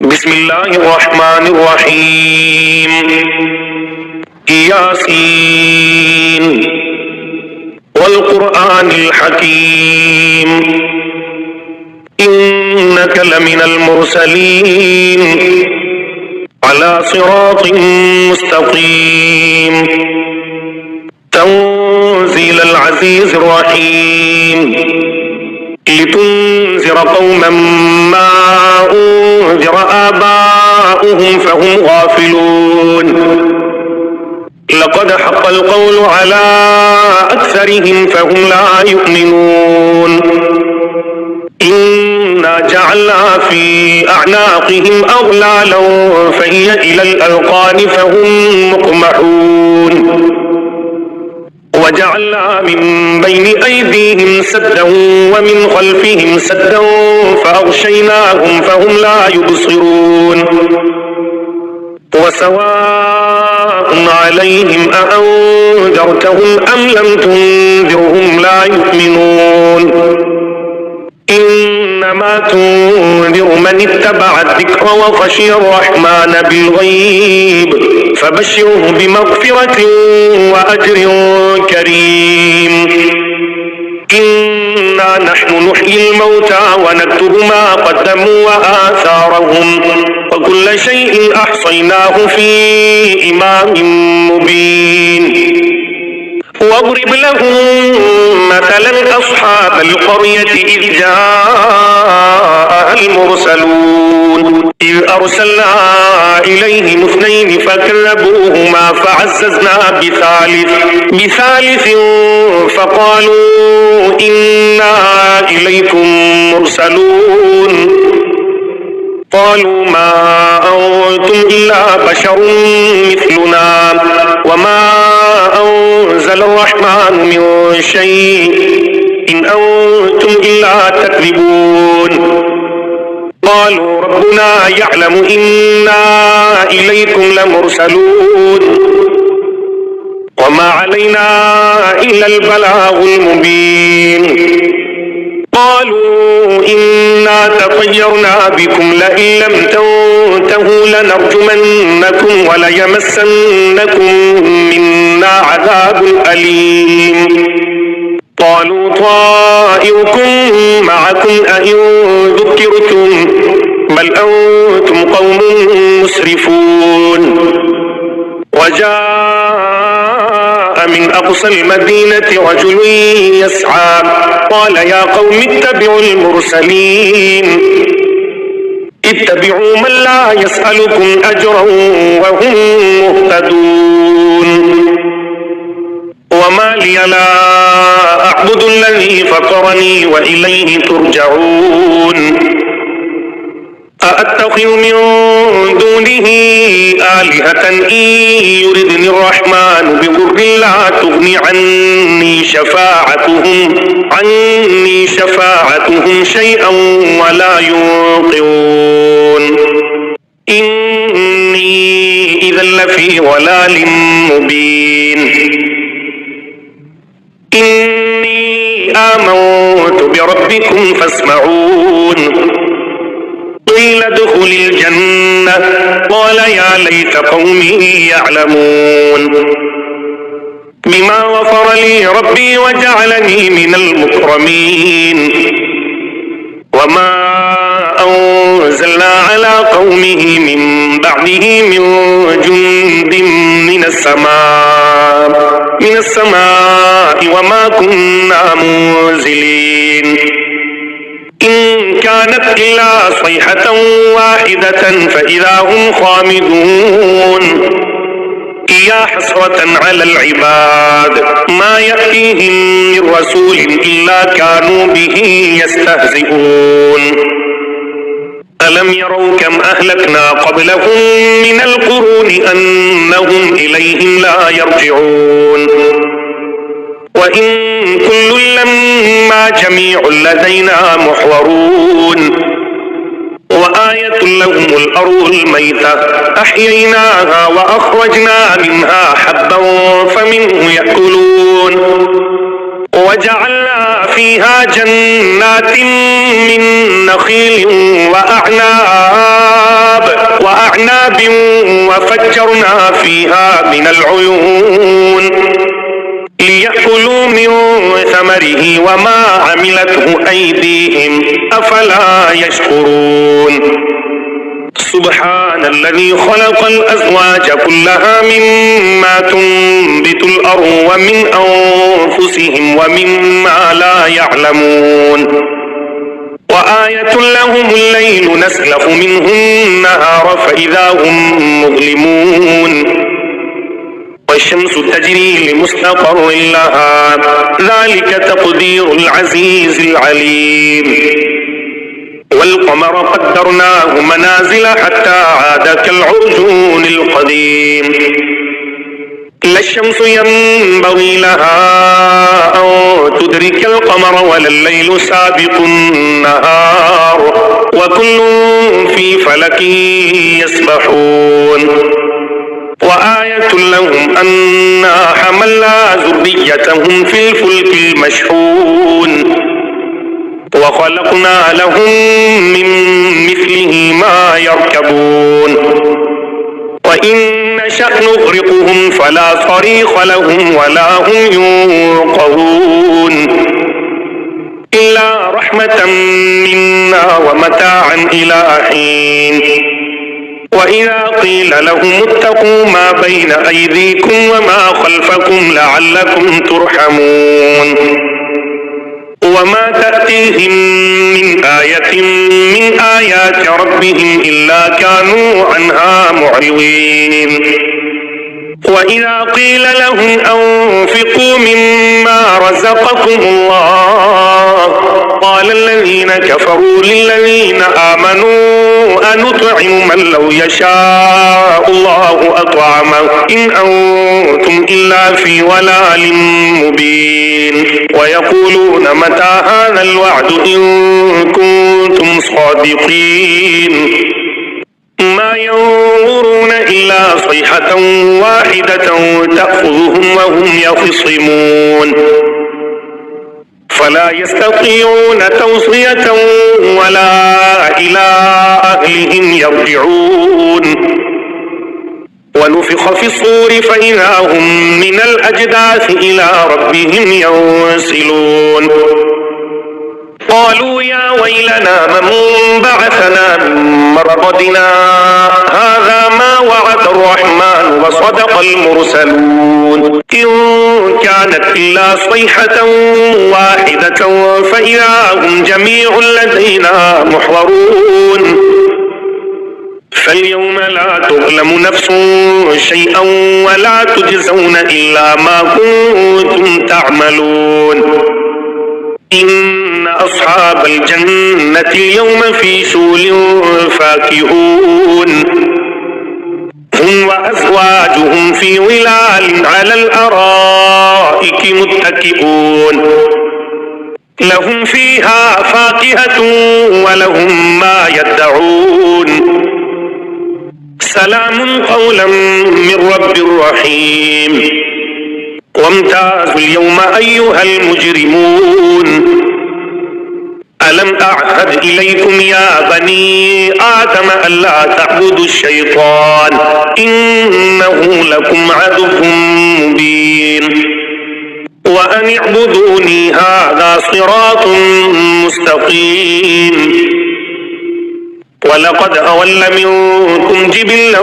بسم الله الرحمن الرحيم. ياسين والقرآن الحكيم إنك لمن المرسلين على صراط مستقيم تنزيل العزيز الرحيم لتنذر قوما ما أنذر آباؤهم فهم غافلون لقد حق القول على أكثرهم فهم لا يؤمنون إنا جعلنا في أعناقهم أغلالا فهي إلى الأذقان فهم مقمحون وجعلنا من بين أيديهم سدا ومن خلفهم سدا فأغشيناهم فهم لا يبصرون وسواء عليهم أأنذرتهم أم لم تنذرهم لا يؤمنون إنما تنذر من اتبع الذكر وخشي الرحمن بالغيب فبشره بمغفرة وأجر كريم. إنا نحن نحيي الموتى ونكتب ما قدموا وآثارهم وكل شيء أحصيناه في إمام مبين. واضرب لهم مثلا أصحاب القرية إذ جاءها المرسلون إذ أرسلنا إليهم اثنين فكذبوهما فعززنا بثالث فقالوا إنا إليكم مرسلون قالوا ما أنتم إلا بشر مثلنا وما أنزل الرحمن من شيء إن أنتم إلا تكذبون قالوا ربنا يعلم إنا إليكم لمرسلون وما علينا إلا البلاغ المبين قالوا إنا تطيرنا بكم لئن لم تنتهوا لنرجمنكم وليمسنكم منا عذاب أليم قالوا طائركم معكم أئن ذكرتم بل أنتم قوم مسرفون وجاء من أقصى المدينة رجل يسعى قال يا قوم اتبعوا المرسلين اتبعوا من لا يسألكم أجرا وهم مهتدون وما لي لا أعبد الذي فطرني وإليه ترجعون أأتخذ من دونه آلهة إن يردني الرحمن بضر لا تغني عني شفاعتهم شيئا ولا ينقذون إني إذا لفي ضلال مبين إني آمنت بربكم فاسمعون قيل ادخل الجنة قال يا ليت قومي يعلمون بما غفر لي ربي وجعلني من المكرمين وما أنزلنا على قومه من بعده من جند من السماء وما كنا منزلين إن كانت إلا صيحة واحدة فإذا هم خامدون يا حسرة على العباد ما يأتيهم من رسول إلا كانوا به يستهزئون ألم يروا كم أهلكنا قبلهم من القرون أنهم إليهم لا يرجعون وإن كل لما جميع لدينا محضرون وآية لهم الأرض الميتة أحييناها وأخرجنا منها حبا فمنه يأكلون وجعلنا فيها جنات من نخيل وأعناب وفجرنا فيها من العيون ليأكلوا من ثمره وما عملته أيديهم أفلا يشكرون سبحان الذي خلق الأزواج كلها مما تنبت الأرض ومن أنفسهم ومما لا يعلمون وآية لهم الليل نسلخ منه النهار فإذا هم مظلمون والشمس تجري لمستقر لها ذلك تقدير العزيز العليم والقمر قدرناه منازل حتى عاد كالعرجون القديم لا الشمس ينبغي لها أن تدرك القمر ولا الليل سابق النهار وكل في فلك يسبحون وآية لهم أنا حملنا ذريتهم في الفلك المشحون وخلقنا لهم من مثله ما يركبون وإن نشأ نغرقهم فلا صريخ لهم ولا هم ينقذون إلا رحمة منا ومتاعا إلى حين وإذا قيل لهم اتقوا ما بين أيديكم وما خلفكم لعلكم ترحمون وما تأتيهم من آية من آيات ربهم إلا كانوا عنها معرضين وإذا قيل لهم أنفقوا مما رزقكم الله قال الذين كفروا للذين آمنوا أنطعم من لو يشاء الله أطعمه إن أنتم إلا في ضلال مبين ويقولون متى هذا الوعد إن كنتم صادقين ما ينظرون إلا صيحة واحدة تأخذهم وهم يخصمون فلا يستطيعون توصية ولا إلى أهلهم يرجعون ونفخ في الصور فإذا هم من الأجداث إلى ربهم ينسلون قالوا يا ويلنا من بعثنا من مرقدنا هذا ما وعد الرحمن وصدق المرسلون إن كانت إلا صيحة واحدة فإذا هم جميع لدينا محضرون فاليوم لا تظلم نفس شيئا ولا تجزون إلا ما كنتم تعملون إن أصحاب الجنة اليوم في شغل فاكهون هم وأزواجهم في ظلال على الأرائك متكئون لهم فيها فاكهة ولهم ما يدعون سلام قولا من رب رحيم وامتازوا اليوم أيها المجرمون ألم أعهد إليكم يا بني آدم ألا تعبدوا الشيطان إنه لكم عدو مبين وأن اعبدوني هذا صراط مستقيم ولقد أضل منكم جبلا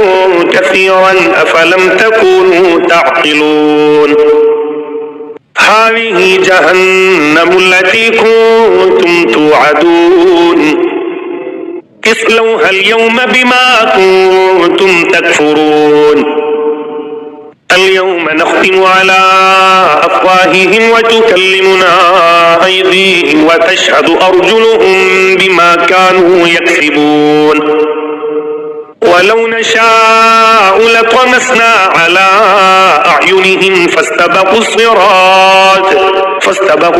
كثيرا أفلم تكونوا تعقلون هذه جهنم التي كنتم توعدون اصلوها اليوم بما كنتم تكفرون اليوم نختم على أفواههم وتكلمنا أيديهم وتشهد أرجلهم بما كانوا يكسبون ولو نشاء لطمسنا على أعينهم فاستبقوا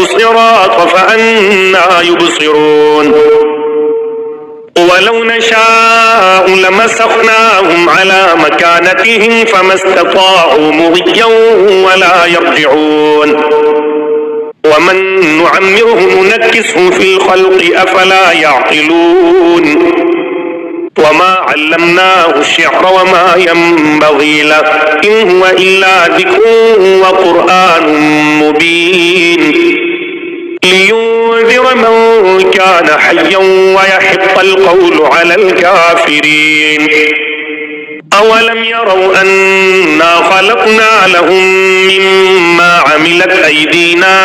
الصراط فأنى يبصرون ولو نشاء لمسخناهم على مكانتهم فما استطاعوا مضيا ولا يرجعون ومن نعمره ننكسه في الخلق أفلا يعقلون وما علمناه الشعر وما ينبغي له إن هو إلا ذكر وقرآن مبين لينذر من كان حيا ويحق القول على الكافرين أولم يروا أنا خلقنا لهم مما عملت أيدينا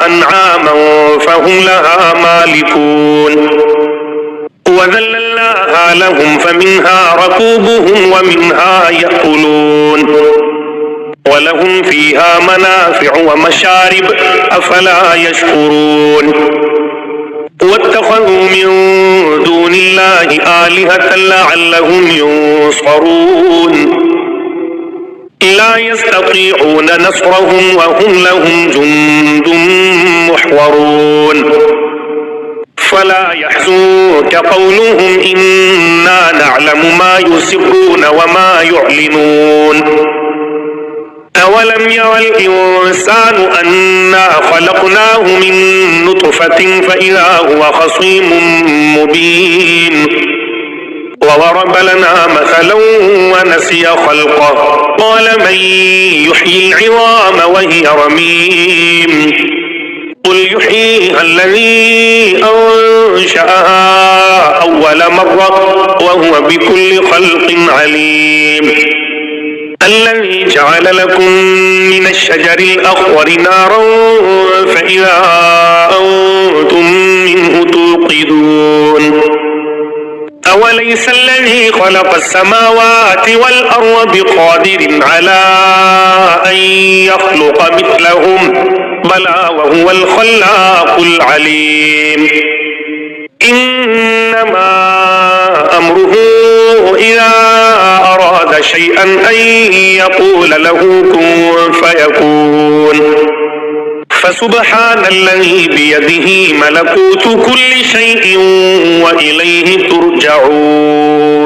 أنعاما فهم لها مالكون وذللناها لهم فمنها ركوبهم ومنها يأكلون ولهم فيها منافع ومشارب أفلا يشكرون واتخذوا من دون الله آلهة لعلهم ينصرون لا يستطيعون نصرهم وهم لهم جند محضرون فلا يحزنك قولهم إنا نعلم ما يسرون وما يعلنون أولم ير الإنسان أنا خلقناه من نطفة فإذا هو خصيم مبين وضرب لنا مثلا ونسي خلقه قال من يحيي العظام وهي رميم قل يحييها الذي أنشأها أول مرة وهو بكل خلق عليم الذي جعل لكم من الشجر الأخضر نارا فإذا أنتم منه توقدون أوليس الذي خلق السماوات والأرض بقادر على أن يخلق مثلهم بلى وهو الخلاق العليم إنما أمره إذا أراد شيئا أن يقول له كن فيكون فسبحان الذي بيده ملكوت كل شيء وإليه ترجعون